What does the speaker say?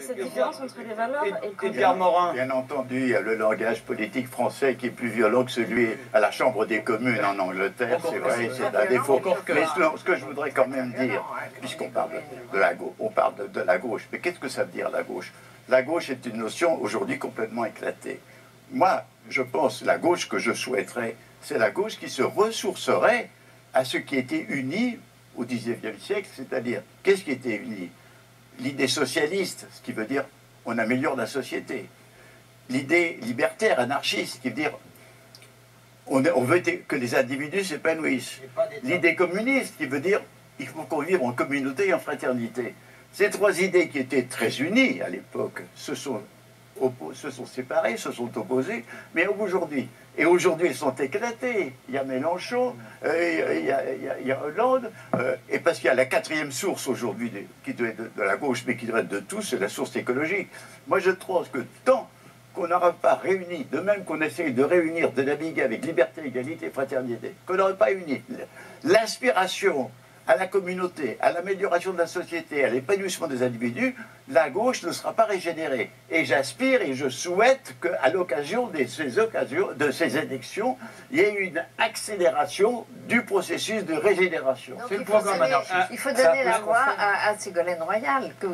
cette différence entre les valeurs et le Et Pierre Morin. Bien entendu, il y a le langage politique français qui est plus violent que celui à la Chambre des communes en Angleterre, c'est vrai, c'est un défaut. Mais ce que je voudrais quand même dire, puisqu'on parle de la gauche, on parle de la gauche, mais qu'est-ce que ça veut dire la gauche? La gauche est une notion aujourd'hui complètement éclatée. Moi, je pense, la gauche que je souhaiterais, c'est la gauche qui se ressourcerait à ce qui était uni au XIXe siècle, c'est-à-dire, qu'est-ce qui était uni? L'idée socialiste, ce qui veut dire on améliore la société. L'idée libertaire, anarchiste, qui veut dire on veut que les individus s'épanouissent. L'idée communiste, qui veut dire il faut qu'on vive en communauté et en fraternité. Ces trois idées qui étaient très unies à l'époque se sont séparées, se sont opposées, mais aujourd'hui, elles sont éclatées. Il y a Mélenchon, il y a Hollande, et parce qu'il y a la quatrième source aujourd'hui, qui doit être de la gauche, mais qui doit être de tous, c'est la source écologique. Moi, je trouve que tant qu'on n'aura pas réuni, de même qu'on essaye de réunir, de naviguer avec liberté, égalité, fraternité, qu'on n'aurait pas uni l'aspiration à la communauté, à l'amélioration de la société, à l'épanouissement des individus, la gauche ne sera pas régénérée. Et j'aspire et je souhaite qu'à l'occasion de ces élections, il y ait une accélération du processus de régénération. C'est le programme anarchiste. Il faut donner la voix à Ségolène Royal, que